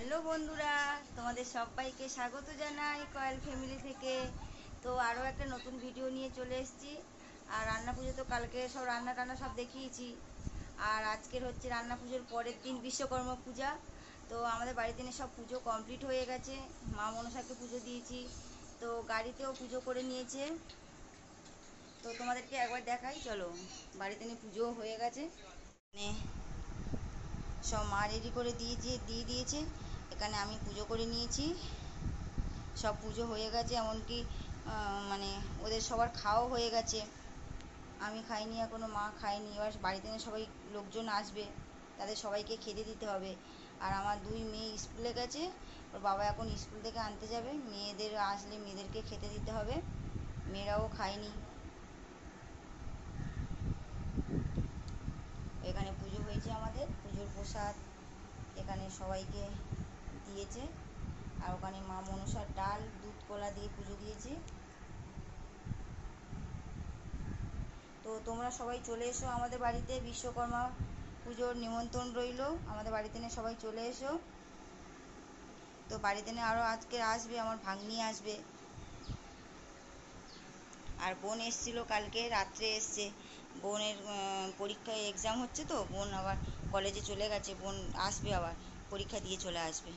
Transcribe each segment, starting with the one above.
Hello বন্ধুরা, তোমাদের সবাইকে স্বাগত জানাই কয়েল ফ্যামিলি থেকে। তো আরও একটা নতুন ভিডিও নিয়ে চলে এসেছি। আর রান্না পুজো তো কালকে সব রান্না টান্না সব দেখিয়েছি। আর আজকের হচ্ছে রান্না পুজোর পরের দিন বিশ্বকর্মা পূজা। তো আমাদের বাড়িতে সব পুজো কমপ্লিট হয়ে গেছে। মা মনসাকে পুজো দিয়েছি, তো গাড়িতেও পুজো করে নিয়েছে। তো তোমাদেরকে একবার দেখাই, চলো। বাড়িতে পুজোও হয়ে গেছে, মানে সব মা রেডি করে দিয়ে দিয়েছে। এখানে আমি পুজো করে নিয়েছি, সব পুজো হয়ে গেছে। এমনকি মানে ওদের সবার খাওয়াও হয়ে গেছে। আমি খাইনি এখনও, মা খায়নি। এবার বাড়িতে সবাই লোকজন আসবে, তাদের সবাইকে খেতে দিতে হবে। আর আমার দুই মেয়ে স্কুলে গেছে, ওর বাবা এখন স্কুল থেকে আনতে যাবে। মেয়েদের আসলে মেয়েদেরকে খেতে দিতে হবে, মেয়েরাও খায়নি। এখানে পুজো হয়েছে, আমাদের পুজোর প্রসাদ এখানে সবাইকে দিয়েছে। আর ওখানে মা মনসার ডাল দুধ কলা দিয়ে পুজো দিয়েছি। তো তোমরা সবাই চলে এসো আমাদের বাড়িতে, বিশ্বকর্মা পুজোর নিমন্ত্রণ রইল। আমাদের বাড়িতে সবাই চলে এসো। তো বাড়িতে আরও আজকে আসবে, আমার ভাগ্নি আসবে। আর বোন এসেছিলো কালকে রাত্রে, এসছে। বোনের পরীক্ষায় এক্সাম হচ্ছে, তো বোন আবার কলেজে চলে গেছে। বোন আসবে, আবার পরীক্ষা দিয়ে চলে আসবে।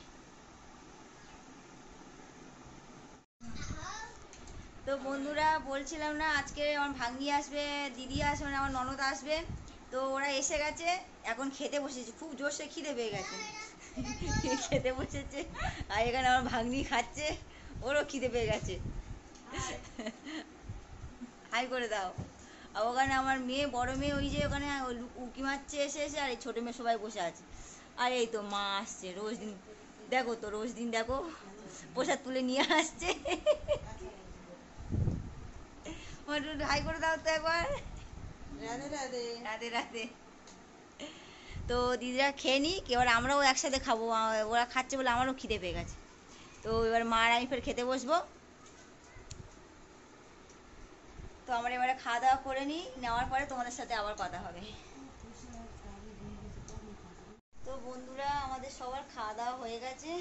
তো বন্ধুরা, বলছিলাম না আজকে আমার ভাগ্নি আসবে, দিদি আসবে, মানে আমার ননদ আসবে। তো ওরা এসে গেছে, এখন খেতে বসেছে। খুব জোরসে খিদে পেয়ে গেছে, খেতে বসেছে। আর এখানে আমার ভাগ্নি খাচ্ছে, ওরও খিদে পেয়ে গেছে। হাই করে দাও। আর ওখানে আমার মেয়ে, বড় মেয়ে ওই যে ওখানে উঁকি মারছে এসে এসে। আর এই ছোটো মেয়ে সবাই বসে আছে। আর এই তো মা আসছে, রোজ দিন দেখো, তো রোজ দিন দেখো প্রসাদ তুলে নিয়ে আসছে। হাই করে দাও তো একবার। রাধে রাধে। রাধে রাধে। তো দিদিরা খেয়ে নি, এবার আমরাও একসাথে খাবো। ওরা খাচ্ছে বলে আমারও খিদে পেয়ে গেছে। তো এবার মা আর আমি ফের খেতে বসবো। তো আমরা এবারে খাওয়া দাওয়া করে নিই, নেওয়ার পরে তোমাদের সাথে আবার কথা হবে। তো বন্ধুরা, আমাদের সবার খাওয়া দাওয়া হয়ে গেছে।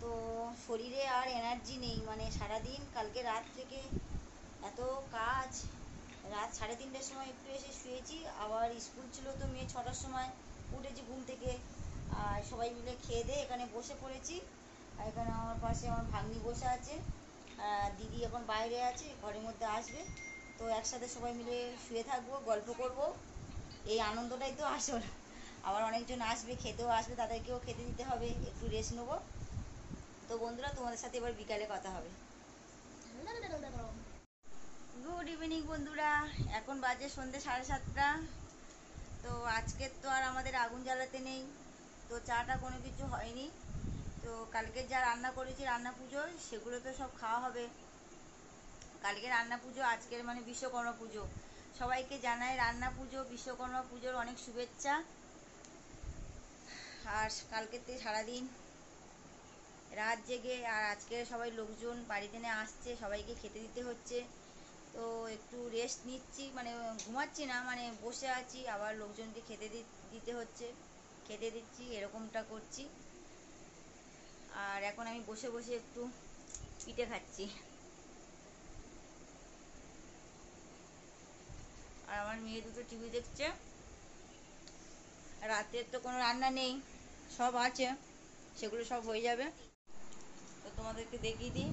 তো শরীরে আর এনার্জি নেই, মানে সারাদিন কালকে রাত থেকে এত কাজ। রাত 3:30টার সময় একটু এসে শুয়েছি, আবার স্কুল ছিল তো মেয়ে 6টার সময় উঠেছি ঘুম থেকে। আর সবাই মিলে খেয়ে দিয়ে এখানে বসে পড়েছি। আর এখানে আমার পাশে আমার ভাগ্নি বসে আছে। দিদি এখন বাইরে আছে, ঘরের মধ্যে আসবে। তো একসাথে সবাই মিলে শুয়ে থাকবো, গল্প করব। এই আনন্দটাই তো আসল। আবার অনেকজন আসবে, খেতেও আসবে, তাদেরকেও খেতে দিতে হবে, একটু রেস্ট নেবো। তো বন্ধুরা, তোমাদের সাথে এবার বিকালে কথা হবে। গুড ইভিনিং বন্ধুরা, এখন বাজে সন্ধ্যে 7:30। তো আজকের তো আর আমাদের আগুন জ্বালাতে নেই, তো চাটা কোনো কিছু হয়নি। তো কালকে যা রান্না করেছি রান্না পুজোর, সেগুলো তো সব খাওয়া হবে। কালকে রান্না পুজো, আজকের মানে বিশ্বকর্মা পুজো। সবাইকে জানাই রান্না পুজো, বিশ্বকর্মা পুজোর অনেক শুভেচ্ছা। আর কালকেতে সারাদিন রাত জেগে, আর আজকে সবাই লোকজন বাড়িতে আসছে, সবাইকে খেতে দিতে হচ্ছে। তো একটু রেস্ট নিচ্ছি, মানে ঘুমাচ্ছি না, মানে বসে আছি, আবার লোকজনকে খেতে দিতে হচ্ছে, খেতে দিচ্ছি, এরকমটা করছি। আর এখন আমি বসে বসে একটু পিঠে খাচ্ছি। আর আমার মেয়ে দুটো টিভি দেখছে। রাতের তো কোনো রান্না নেই, সব আছে, সেগুলো সব হয়ে যাবে। তো তোমাদেরকে দেখিয়ে দিই,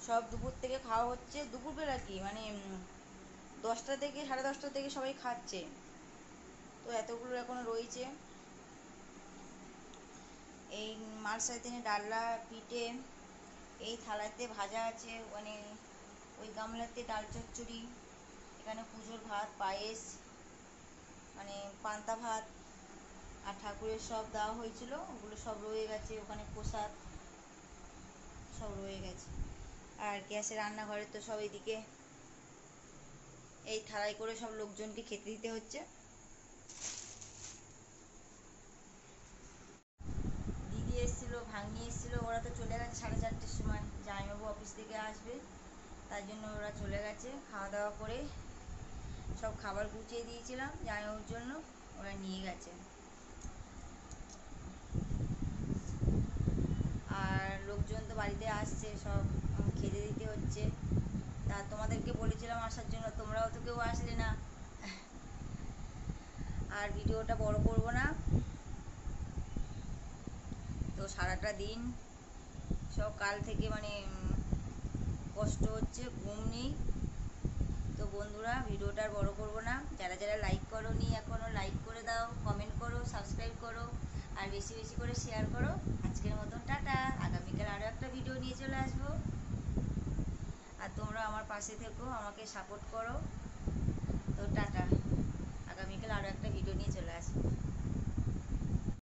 সব দুপুর থেকে খাওয়া হচ্ছে। দুপুরবেলা কি মানে 10টা থেকে 10:30 থেকে সবাই খাচ্ছে। তো এতগুলো এখনো রয়েছে। এই মার সাথে ডালনা পিঠে এই থালাতে ভাজা আছে, মানে ওই গামলাতে ডাল চচ্চড়ি, এখানে পুজোর ভাত, পায়েস, মানে পান্তা ভাত, আর ঠাকুরের সব দেওয়া হয়েছিল, ওগুলো সব রয়ে গেছে। ওখানে প্রসাদ সব রয়ে গেছে। আর গ্যাসে রান্নাঘরে তো সব এদিকে এই থালায় করে সব লোকজনকে খেতে দিতে হচ্ছে। দিদি এসেছিল, ভাগ্নি এসেছিল, ওরা তো চলে গেছে 4:30টার সময়। জামাইবাবু অফিস থেকে আসবে, তাই জন্য ওরা চলে গেছে। খাওয়া দাওয়া করে সব খাবার গুছিয়ে দিয়েছিলাম জামাইবাবুর জন্য, ওরা নিয়ে গেছে। বাড়িতে আসছে, সব খেতে দিতে হচ্ছে। তা তোমাদেরকে বলেছিলাম আসার জন্য, তোমরাও তো কেউ আসলে না। আর ভিডিওটা বড় করব না। তো সারাটা দিন সব কাল থেকে মানে কষ্ট হচ্ছে, ঘুম নেই। তো বন্ধুরা ভিডিওটা আর বড় করব না। যারা যারা লাইক করো নি এখনও লাইক করে দাও, কমেন্ট করো, সাবস্ক্রাইব করো, আর বেশি বেশি করে শেয়ার করো। আজকের মতন টাটা। আগামীকাল আরও একটা ভিডিও নিয়ে চলে আসবো। আর তোমরা আমার পাশে থেকো, আমাকে সাপোর্ট করো। তো টাটা, আগামীকাল আরও একটা ভিডিও নিয়ে চলে আসবো।